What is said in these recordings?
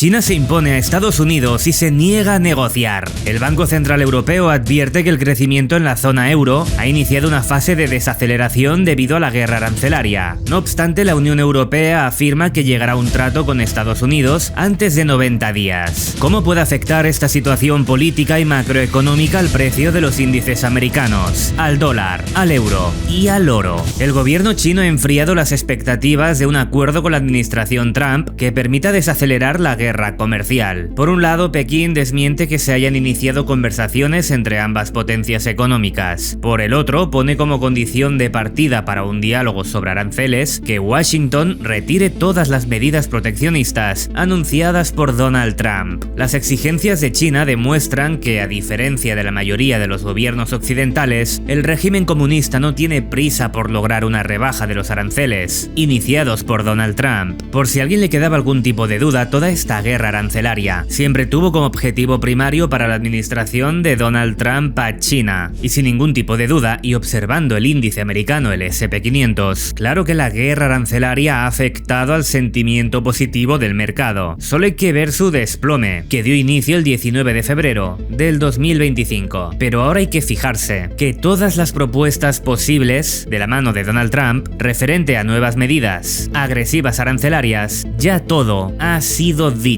China se impone a Estados Unidos y se niega a negociar. El Banco Central Europeo advierte que el crecimiento en la zona euro ha iniciado una fase de desaceleración debido a la guerra arancelaria. No obstante, la Unión Europea afirma que llegará a un trato con Estados Unidos antes de 90 días. ¿Cómo puede afectar esta situación política y macroeconómica al precio de los índices americanos, al dólar, al euro y al oro? El gobierno chino ha enfriado las expectativas de un acuerdo con la administración Trump que permita desacelerar la guerra comercial. Por un lado, Pekín desmiente que se hayan iniciado conversaciones entre ambas potencias económicas. Por el otro, pone como condición de partida para un diálogo sobre aranceles que Washington retire todas las medidas proteccionistas anunciadas por Donald Trump. Las exigencias de China demuestran que, a diferencia de la mayoría de los gobiernos occidentales, el régimen comunista no tiene prisa por lograr una rebaja de los aranceles iniciados por Donald Trump. Por si a alguien le quedaba algún tipo de duda, toda esta guerra arancelaria siempre tuvo como objetivo primario para la administración de Donald Trump a China. Y sin ningún tipo de duda, y observando el índice americano, el S&P 500, claro que la guerra arancelaria ha afectado al sentimiento positivo del mercado. Solo hay que ver su desplome, que dio inicio el 19 de febrero del 2025. Pero ahora hay que fijarse que todas las propuestas posibles de la mano de Donald Trump referente a nuevas medidas agresivas arancelarias, ya todo ha sido dicho.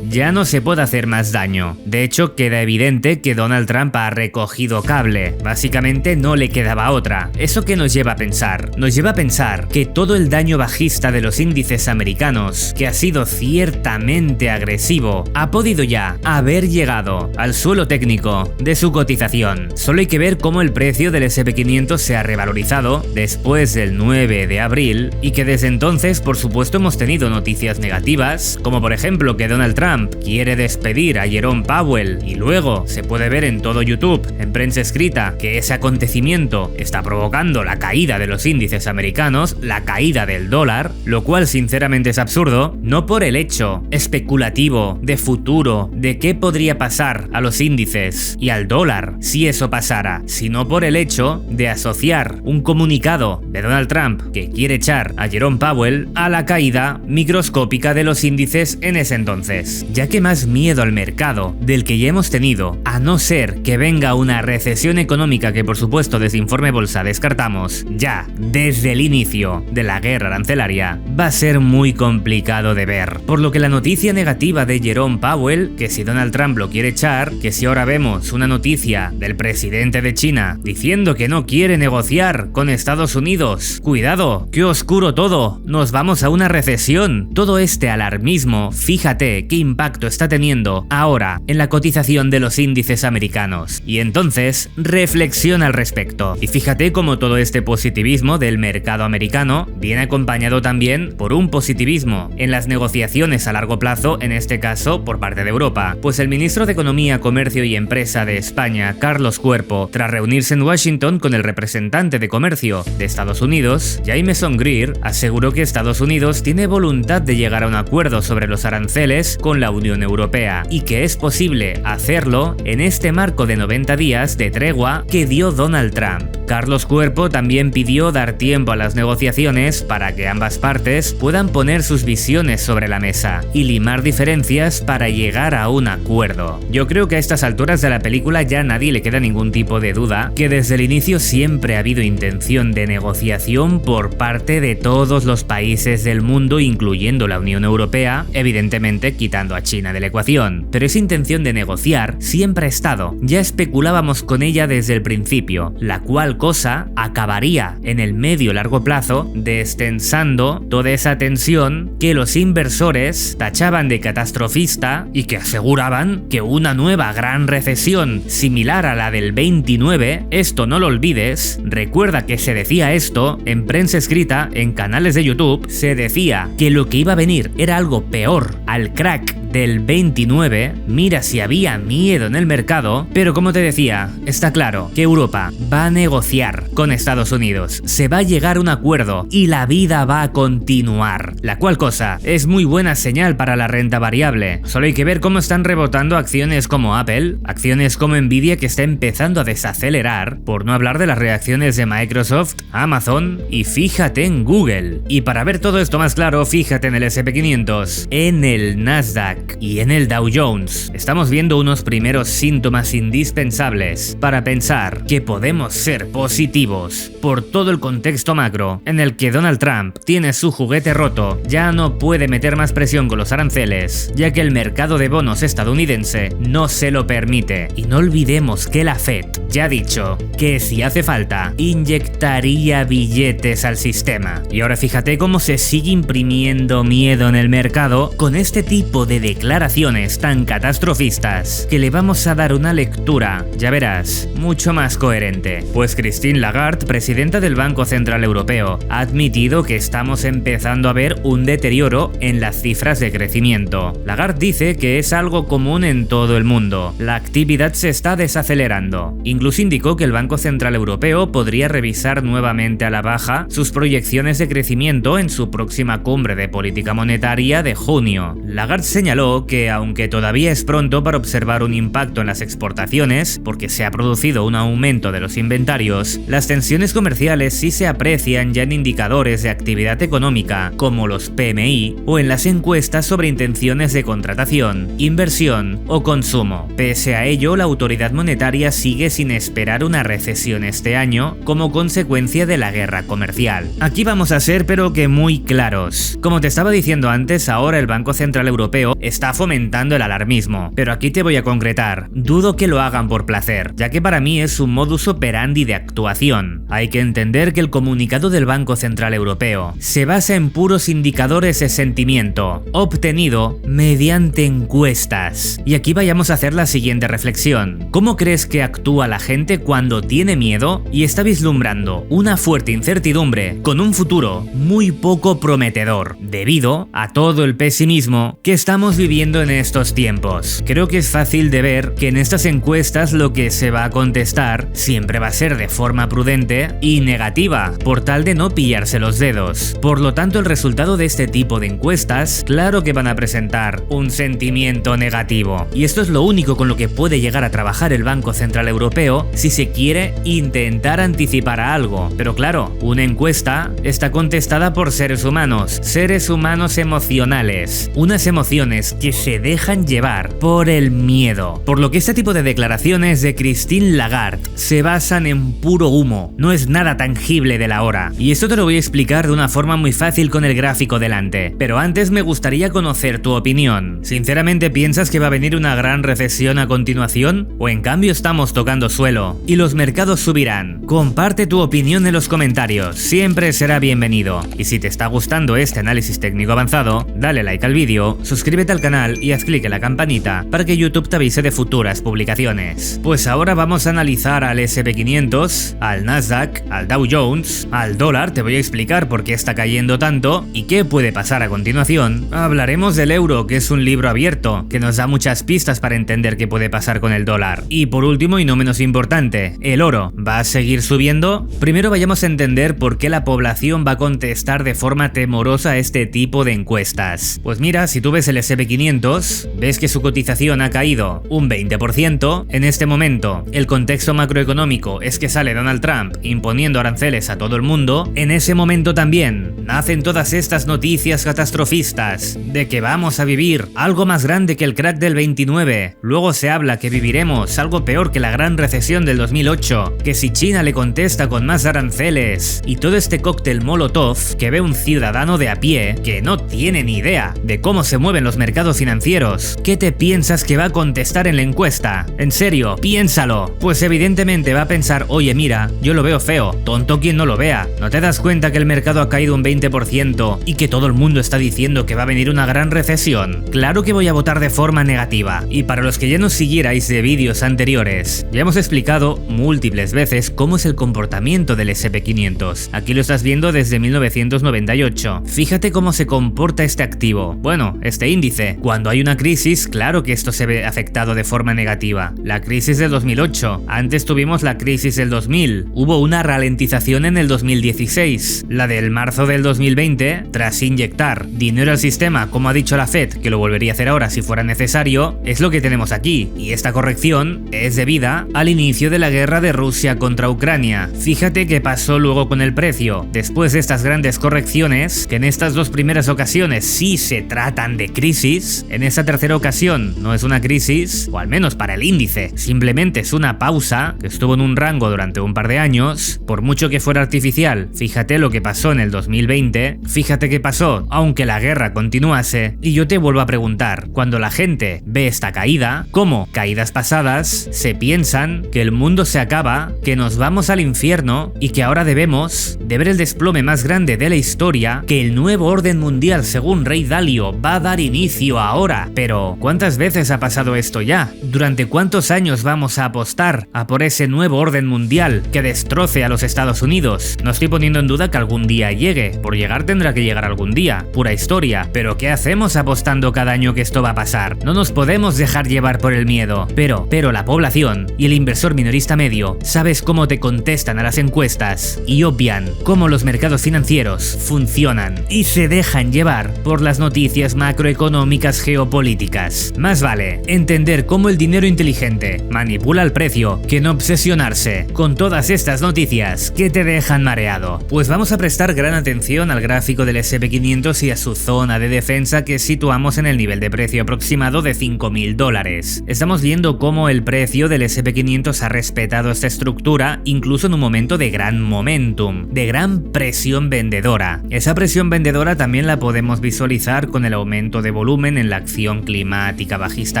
Ya no se puede hacer más daño. De hecho, queda evidente que Donald Trump ha recogido cable. Básicamente no le quedaba otra. ¿Eso qué nos lleva a pensar? Nos lleva a pensar que todo el daño bajista de los índices americanos, que ha sido ciertamente agresivo, ha podido ya haber llegado al suelo técnico de su cotización. Solo hay que ver cómo el precio del S&P 500 se ha revalorizado después del 9 de abril y que desde entonces, por supuesto, hemos tenido noticias negativas, como por ejemplo que Donald Trump quiere despedir a Jerome Powell y luego se puede ver en todo YouTube, en prensa escrita, que ese acontecimiento está provocando la caída de los índices americanos, la caída del dólar, lo cual sinceramente es absurdo, no por el hecho especulativo de futuro de qué podría pasar a los índices y al dólar si eso pasara, sino por el hecho de asociar un comunicado de Donald Trump que quiere echar a Jerome Powell a la caída microscópica de los índices en ese entonces, ya que más miedo al mercado del que ya hemos tenido, a no ser que venga una recesión económica que por supuesto desde Informe Bolsa descartamos ya desde el inicio de la guerra arancelaria, va a ser muy complicado de ver. Por lo que la noticia negativa de Jerome Powell, que si Donald Trump lo quiere echar, que si ahora vemos una noticia del presidente de China diciendo que no quiere negociar con Estados Unidos, cuidado, qué oscuro todo, nos vamos a una recesión. Todo este alarmismo, fíjate qué impacto está teniendo ahora en la cotización de los índices americanos. Y entonces, reflexiona al respecto. Y fíjate cómo todo este positivismo del mercado americano viene acompañado también por un positivismo en las negociaciones a largo plazo, en este caso por parte de Europa. Pues el ministro de Economía, Comercio y Empresa de España, Carlos Cuerpo, tras reunirse en Washington con el representante de comercio de Estados Unidos, Jameson Greer, aseguró que Estados Unidos tiene voluntad de llegar a un acuerdo sobre los aranceles con la Unión Europea y que es posible hacerlo en este marco de 90 días de tregua que dio Donald Trump. Carlos Cuerpo también pidió dar tiempo a las negociaciones para que ambas partes puedan poner sus visiones sobre la mesa y limar diferencias para llegar a un acuerdo. Yo creo que a estas alturas de la película ya a nadie le queda ningún tipo de duda que desde el inicio siempre ha habido intención de negociación por parte de todos los países del mundo, incluyendo la Unión Europea, evidentemente quitando a China de la ecuación. Pero esa intención de negociar siempre ha estado, ya especulábamos con ella desde el principio, la cual cosa acabaría en el medio largo plazo destensando toda esa tensión que los inversores tachaban de catastrofista y que aseguraban que una nueva gran recesión similar a la del 29, esto no lo olvides, recuerda que se decía esto en prensa escrita, en canales de YouTube, se decía que lo que iba a venir era algo peor al crack del 29, mira si había miedo en el mercado, pero como te decía, está claro que Europa va a negociar con Estados Unidos, se va a llegar a un acuerdo y la vida va a continuar, la cual cosa es muy buena señal para la renta variable. Solo hay que ver cómo están rebotando acciones como Apple, acciones como Nvidia que está empezando a desacelerar, por no hablar de las reacciones de Microsoft, Amazon y fíjate en Google. Y para ver todo esto más claro, fíjate en el S&P 500, en el Nasdaq. Nasdaq y en el Dow Jones. Estamos viendo unos primeros síntomas indispensables para pensar que podemos ser positivos por todo el contexto macro en el que Donald Trump tiene su juguete roto, ya no puede meter más presión con los aranceles, ya que el mercado de bonos estadounidense no se lo permite. Y no olvidemos que la Fed ya ha dicho que si hace falta, inyectaría billetes al sistema. Y ahora fíjate cómo se sigue imprimiendo miedo en el mercado con este tipo de declaraciones tan catastrofistas, que le vamos a dar una lectura, ya verás, mucho más coherente. Pues Christine Lagarde, presidenta del Banco Central Europeo, ha admitido que estamos empezando a ver un deterioro en las cifras de crecimiento. Lagarde dice que es algo común en todo el mundo. La actividad se está desacelerando. Incluso indicó que el Banco Central Europeo podría revisar nuevamente a la baja sus proyecciones de crecimiento en su próxima cumbre de política monetaria de junio. Lagarde señaló que aunque todavía es pronto para observar un impacto en las exportaciones, porque se ha producido un aumento de los inventarios, las tensiones comerciales sí se aprecian ya en indicadores de actividad económica, como los PMI, o en las encuestas sobre intenciones de contratación, inversión o consumo. Pese a ello, la autoridad monetaria sigue sin esperar una recesión este año como consecuencia de la guerra comercial. Aquí vamos a ser pero que muy claros. Como te estaba diciendo antes, ahora el Banco Central Europeo está fomentando el alarmismo, pero aquí te voy a concretar. Dudo que lo hagan por placer, ya que para mí es un modus operandi de actuación. Hay que entender que el comunicado del Banco Central Europeo se basa en puros indicadores de sentimiento, obtenido mediante encuestas. Y aquí vayamos a hacer la siguiente reflexión. ¿Cómo crees que actúa la gente cuando tiene miedo y está vislumbrando una fuerte incertidumbre con un futuro muy poco prometedor, debido a todo el pesimismo que estamos viviendo en estos tiempos? Creo que es fácil de ver que en estas encuestas lo que se va a contestar siempre va a ser de forma prudente y negativa, por tal de no pillarse los dedos. Por lo tanto, el resultado de este tipo de encuestas, claro que van a presentar un sentimiento negativo. Y esto es lo único con lo que puede llegar a trabajar el Banco Central Europeo si se quiere intentar anticipar a algo. Pero claro, una encuesta está contestada por seres humanos emocionales, unas emociones que se dejan llevar por el miedo. Por lo que este tipo de declaraciones de Christine Lagarde se basan en puro humo, no es nada tangible de la hora. Y esto te lo voy a explicar de una forma muy fácil con el gráfico delante. Pero antes me gustaría conocer tu opinión. ¿Sinceramente piensas que va a venir una gran recesión a continuación? ¿O en cambio estamos tocando suelo y los mercados subirán? Comparte tu opinión en los comentarios, siempre será bienvenido. Y si te está gustando este análisis técnico avanzado, dale like al vídeo, suscríbete al canal y haz clic en la campanita para que YouTube te avise de futuras publicaciones. Pues ahora vamos a analizar al SP500, al Nasdaq, al Dow Jones, al dólar. Te voy a explicar por qué está cayendo tanto y qué puede pasar a continuación. Hablaremos del euro, que es un libro abierto que nos da muchas pistas para entender qué puede pasar con el dólar. Y por último y no menos importante, ¿el oro va a seguir subiendo? Primero vayamos a entender por qué la población va a contestar de forma temorosa a este tipo de encuestas. Pues mira, si tú ves el SP500, ves que su cotización ha caído un 20%. En este momento, el contexto macroeconómico es que sale Donald Trump imponiendo aranceles a todo el mundo. En ese momento también nacen todas estas noticias catastrofistas de que vamos a vivir algo más grande que el crack del 29. Luego se habla que viviremos algo peor que la gran recesión del 2008, que si China le contesta con más aranceles y todo este cóctel molotov que ve un ciudadano de a pie que no tiene ni idea de cómo se mueven los mercados financieros. ¿Qué te piensas que va a contestar en la encuesta? En serio, piénsalo. Pues evidentemente va a pensar, oye mira, yo lo veo feo, tonto quien no lo vea. ¿No te das cuenta que el mercado ha caído un 20% y que todo el mundo está diciendo que va a venir una gran recesión? Claro que voy a votar de forma negativa. Y para los que ya nos siguierais de vídeos anteriores, ya hemos explicado múltiples veces cómo es el comportamiento del SP500. Aquí lo estás viendo desde 1998. Fíjate cómo se comporta este activo, bueno, este índice. Cuando hay una crisis, claro que esto se ve afectado de forma negativa. La crisis del 2008, antes tuvimos la crisis del 2000, hubo una ralentización en el 2016, la del marzo del 2020, tras inyectar dinero al sistema, como ha dicho la Fed, que lo volvería a hacer ahora si fuera necesario, es lo que tenemos aquí. Y esta corrección es debida al inicio de la guerra de Rusia contra Ucrania. Fíjate qué pasó luego con el precio. Después de estas grandes correcciones, que en estas dos primeras ocasiones sí se tratan de crisis, crisis, en esa tercera ocasión no es una crisis, o al menos para el índice, simplemente es una pausa que estuvo en un rango durante un par de años, por mucho que fuera artificial. Fíjate lo que pasó en el 2020, fíjate qué pasó aunque la guerra continuase, y yo te vuelvo a preguntar, cuando la gente ve esta caída, como caídas pasadas, se piensan que el mundo se acaba, que nos vamos al infierno y que ahora debemos de ver el desplome más grande de la historia, que el nuevo orden mundial según Ray Dalio va a dar inicio ahora. Pero ¿cuántas veces ha pasado esto ya? ¿Durante cuántos años vamos a apostar a por ese nuevo orden mundial que destroce a los Estados Unidos? No estoy poniendo en duda que algún día llegue, por llegar tendrá que llegar algún día, pura historia, pero ¿qué hacemos apostando cada año que esto va a pasar? No nos podemos dejar llevar por el miedo. Pero la población y el inversor minorista medio, ¿sabes cómo te contestan a las encuestas? Y obvian cómo los mercados financieros funcionan y se dejan llevar por las noticias macroeconómicas geopolíticas. Más vale entender cómo el dinero inteligente manipula el precio que no obsesionarse con todas estas noticias que te dejan mareado. Pues vamos a prestar gran atención al gráfico del S&P 500 y a su zona de defensa que situamos en el nivel de precio aproximado de $5.000. Estamos viendo cómo el precio del S&P 500 ha respetado esta estructura incluso en un momento de gran momentum, de gran presión vendedora. Esa presión vendedora también la podemos visualizar con el aumento de volumen en la acción climática bajista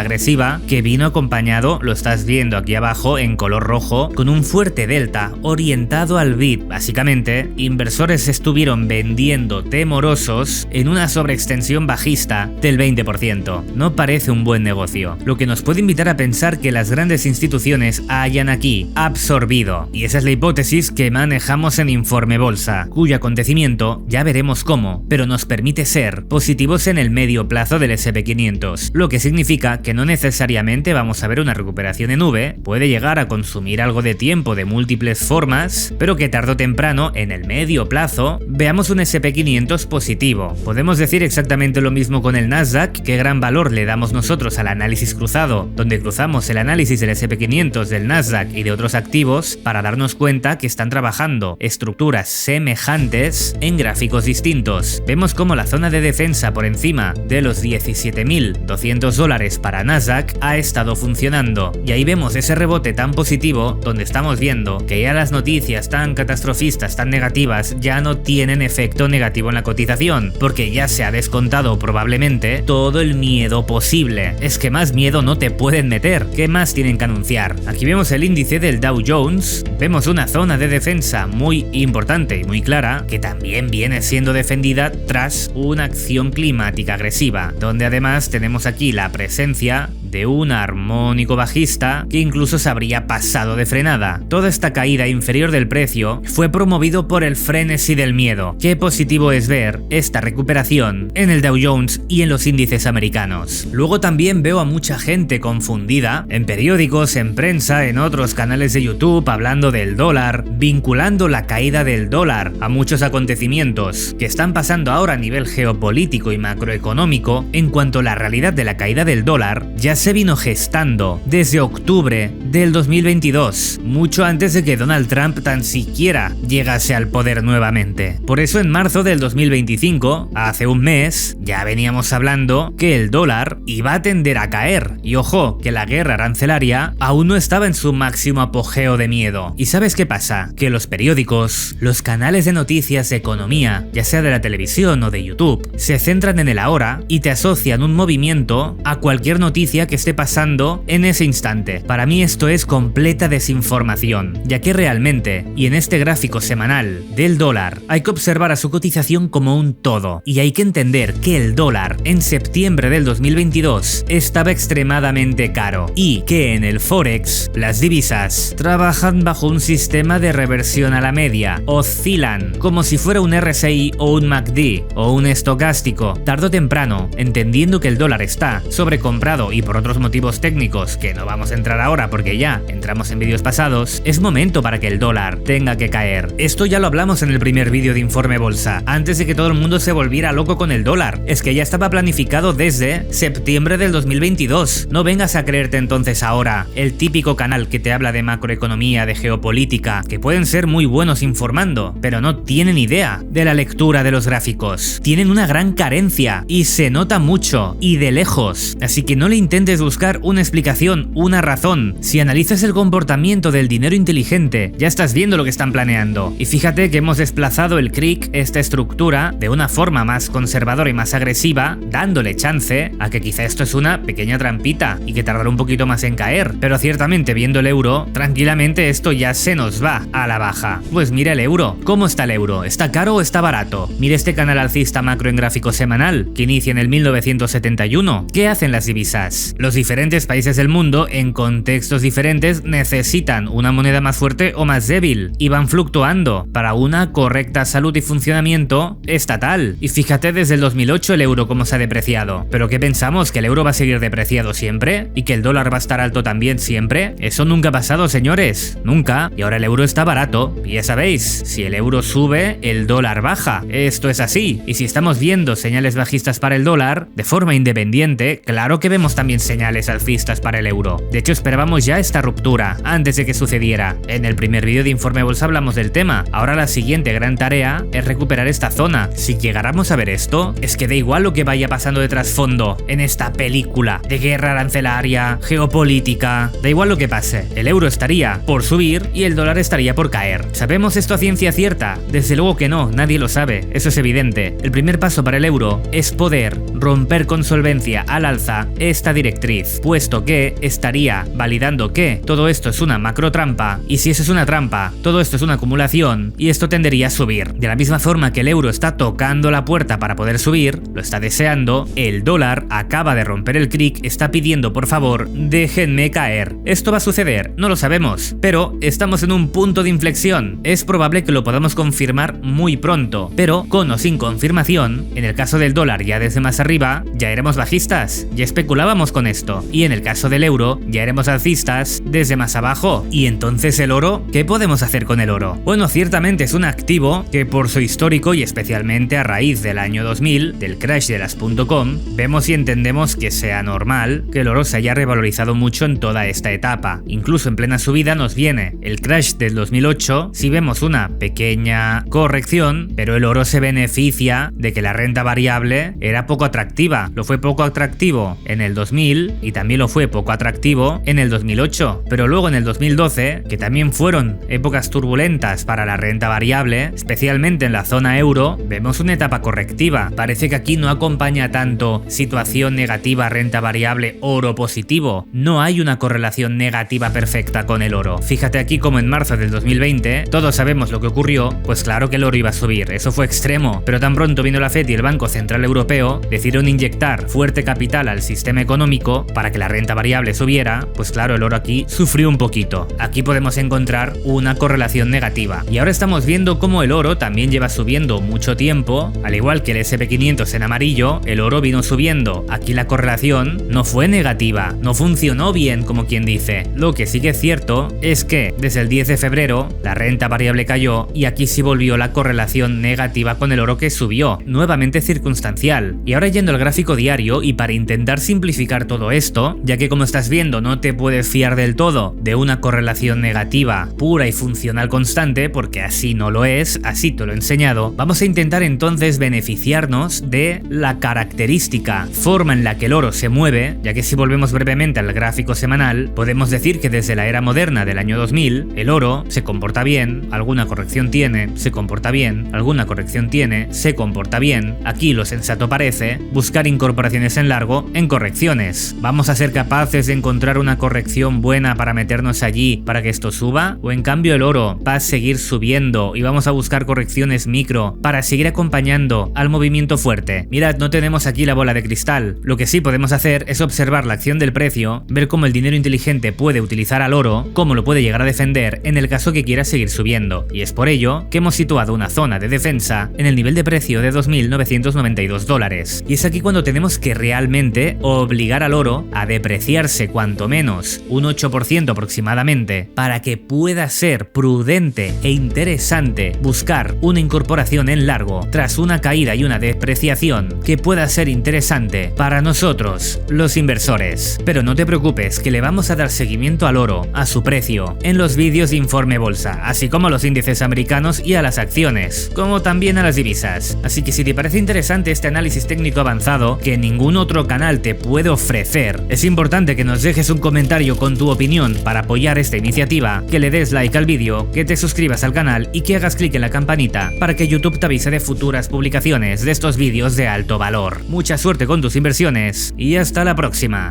agresiva que vino acompañado, lo estás viendo aquí abajo en color rojo, con un fuerte delta orientado al bid. Básicamente, inversores estuvieron vendiendo temorosos en una sobreextensión bajista del 20%. No parece un buen negocio, lo que nos puede invitar a pensar que las grandes instituciones hayan aquí absorbido. Y esa es la hipótesis que manejamos en Informe Bolsa, cuyo acontecimiento ya veremos cómo, pero nos permite ser positivos en el medio plazo del S&P 500, lo que significa que no necesariamente vamos a ver una recuperación en V, puede llegar a consumir algo de tiempo de múltiples formas, pero que tarde o temprano, en el medio plazo, veamos un S&P 500 positivo. Podemos decir exactamente lo mismo con el Nasdaq, qué gran valor le damos nosotros al análisis cruzado, donde cruzamos el análisis del S&P 500, del Nasdaq y de otros activos para darnos cuenta que están trabajando estructuras semejantes en gráficos distintos. Vemos como la zona de defensa por encima de los $17.200 para Nasdaq ha estado funcionando, y ahí vemos ese rebote tan positivo donde estamos viendo que ya las noticias tan catastrofistas, tan negativas, ya no tienen efecto negativo en la cotización, porque ya se ha descontado probablemente todo el miedo posible. Es que más miedo no te pueden meter, ¿qué más tienen que anunciar? Aquí vemos el índice del Dow Jones, vemos una zona de defensa muy importante y muy clara, que también viene siendo defendida tras una acción climática agresiva, donde además tenemos aquí la presencia de un armónico bajista que incluso se habría pasado de frenada. Toda esta caída inferior del precio fue promovido por el frenesí del miedo. Qué positivo es ver esta recuperación en el Dow Jones y en los índices americanos. Luego también veo a mucha gente confundida en periódicos, en prensa, en otros canales de YouTube hablando del dólar, vinculando la caída del dólar a muchos acontecimientos que están pasando ahora a nivel geopolítico y macroeconómico, en cuanto a la realidad de la caída del dólar ya se vino gestando desde octubre del 2022, mucho antes de que Donald Trump tan siquiera llegase al poder nuevamente. Por eso en marzo del 2025, hace un mes, ya veníamos hablando que el dólar iba a tender a caer. Y ojo, que la guerra arancelaria aún no estaba en su máximo apogeo de miedo. ¿Y sabes qué pasa? Que los periódicos, los canales de noticias de economía, ya sea de la televisión o de YouTube, se centran en el ahora y te asocian un movimiento a cualquier noticia que esté pasando en ese instante. Para mí esto es completa desinformación, ya que realmente, y en este gráfico semanal del dólar, hay que observar a su cotización como un todo, y hay que entender que el dólar en septiembre del 2022 estaba extremadamente caro, y que en el Forex las divisas trabajan bajo un sistema de reversión a la media, oscilan como si fuera un RSI o un MACD o un estocástico. Tarde o temprano, entendiendo que el dólar está sobrecomprado y por otros motivos técnicos que no vamos a entrar ahora porque ya entramos en vídeos pasados, es momento para que el dólar tenga que caer. Esto ya lo hablamos en el primer vídeo de Informe Bolsa, antes de que todo el mundo se volviera loco con el dólar. Es que ya estaba planificado desde septiembre del 2022. No vengas a creerte entonces ahora el típico canal que te habla de macroeconomía, de geopolítica, que pueden ser muy buenos informando, pero no tienen idea de la lectura de los gráficos. Tienen una gran carencia y se nota mucho y de lejos. Así que no le intentes buscar una explicación, una razón. Si analizas el comportamiento del dinero inteligente, ya estás viendo lo que están planeando. Y fíjate que hemos desplazado el CRIC, esta estructura, de una forma más conservadora y más agresiva, dándole chance a que quizá esto es una pequeña trampita y que tardará un poquito más en caer. Pero ciertamente viendo el euro, tranquilamente esto ya se nos va a la baja. Pues mira el euro. ¿Cómo está el euro? ¿Está caro o está barato? Mira este canal alcista macro en gráfico semanal, que inicia en el 1971. ¿Qué hacen las divisas? Los diferentes países del mundo, en contextos diferentes, necesitan una moneda más fuerte o más débil, y van fluctuando para una correcta salud y funcionamiento estatal. Y fíjate desde el 2008 el euro cómo se ha depreciado. ¿Pero qué pensamos? ¿Que el euro va a seguir depreciado siempre? ¿Y que el dólar va a estar alto también siempre? Eso nunca ha pasado, señores. Nunca. Y ahora el euro está barato. Y ya sabéis, si el euro sube, el dólar baja. Esto es así. Y si estamos viendo señales bajistas para el dólar, de forma independiente, claro que vemos también señales alcistas para el euro. De hecho, esperábamos ya esta ruptura, antes de que sucediera. En el primer vídeo de Informe Bolsa hablamos del tema. Ahora la siguiente gran tarea es recuperar esta zona. Si llegáramos a ver esto, es que da igual lo que vaya pasando de trasfondo en esta película de guerra arancelaria, geopolítica, da igual lo que pase. El euro estaría por subir y el dólar estaría por caer. ¿Sabemos esto a ciencia cierta? Desde luego que no, nadie lo sabe, eso es evidente. El primer paso para el euro es poder romper con solvencia al alza esta directriz, puesto que estaría validando que todo esto es una macro trampa, y si eso es una trampa, todo esto es una acumulación y esto tendería a subir. De la misma forma que el euro está tocando la puerta para poder subir, lo está deseando, el dólar acaba de romper el CRIC, está pidiendo por favor, déjenme caer. ¿Esto va a suceder? No lo sabemos, pero estamos en un punto de inflexión. Es probable que lo podamos confirmar muy pronto, pero con o sin confirmación, en el caso del dólar ya desde más arriba, ya éramos bajistas, ya especulábamos con esto, y en el caso del euro, ya éremos alcistas desde más abajo. ¿Y entonces el oro? ¿Qué podemos hacer con el oro? Bueno, ciertamente es un activo que por su histórico y especialmente a raíz del año 2000, del crash de las .com, vemos y entendemos que sea normal que el oro se haya revalorizado mucho en toda esta etapa. Incluso en plena subida nos viene el crash del 2008, si vemos una pequeña corrección, pero el oro se beneficia de que la renta variable era poco atractiva. Lo fue poco atractivo en el 2000 y también lo fue poco atractivo en el 2008, pero luego en el 2012, que también fueron épocas turbulentas para la renta variable, especialmente en la zona euro, vemos una etapa correctiva. Parece que aquí no acompaña tanto situación negativa, renta variable, oro positivo. No hay una correlación negativa perfecta con el oro. Fíjate aquí como en marzo del 2020, todos sabemos lo que ocurrió, pues claro que el oro iba a subir, eso fue extremo, pero tan pronto vino la FED y el Banco Central Europeo decidieron inyectar fuerte capital al sistema económico para que la renta variable subiera, pues claro, el oro aquí sufrió un poquito. Aquí podemos encontrar una correlación negativa. Y ahora estamos viendo cómo el oro también lleva subiendo mucho tiempo, al igual que el SP500 en amarillo, el oro vino subiendo. Aquí la correlación no fue negativa, no funcionó bien como quien dice. Lo que sí que es cierto es que desde el 10 de febrero la renta variable cayó y aquí sí volvió la correlación negativa con el oro que subió, nuevamente circunstancial. Y ahora yendo al gráfico diario y para intentar simplificar todo esto, ya que como estás viendo no te puedes fiar del todo de una correlación negativa pura y funcional constante, porque así no lo es, así te lo he enseñado, vamos a intentar entonces beneficiarnos de la característica, forma en la que el oro se mueve, ya que si volvemos brevemente al gráfico semanal, podemos decir que desde la era moderna del año 2000, el oro se comporta bien, alguna corrección tiene, se comporta bien, alguna corrección tiene, se comporta bien. Aquí lo sensato parece buscar incorporaciones en largo en correcciones. ¿Vamos a ser capaces de encontrar una corrección buena para meternos allí para que esto suba? ¿O en cambio el oro va a seguir subiendo y vamos a buscar correcciones micro para seguir acompañando al movimiento fuerte? Mirad, no tenemos aquí la bola de cristal. Lo que sí podemos hacer es observar la acción del precio, ver cómo el dinero inteligente puede utilizar al oro, cómo lo puede llegar a defender en el caso que quiera seguir subiendo. Y es por ello que hemos situado una zona de defensa en el nivel de precio de $2.992. Y es aquí cuando tenemos que realmente obligar al al oro a depreciarse cuanto menos un 8% aproximadamente, para que pueda ser prudente e interesante buscar una incorporación en largo tras una caída y una depreciación que pueda ser interesante para nosotros, los inversores. Pero no te preocupes, que le vamos a dar seguimiento al oro, a su precio, en los vídeos de Informe Bolsa, así como a los índices americanos y a las acciones, como también a las divisas. Así que si te parece interesante este análisis técnico avanzado que ningún otro canal te puede ofrecer, es importante que nos dejes un comentario con tu opinión para apoyar esta iniciativa, que le des like al vídeo, que te suscribas al canal y que hagas clic en la campanita para que YouTube te avise de futuras publicaciones de estos vídeos de alto valor. Mucha suerte con tus inversiones y hasta la próxima.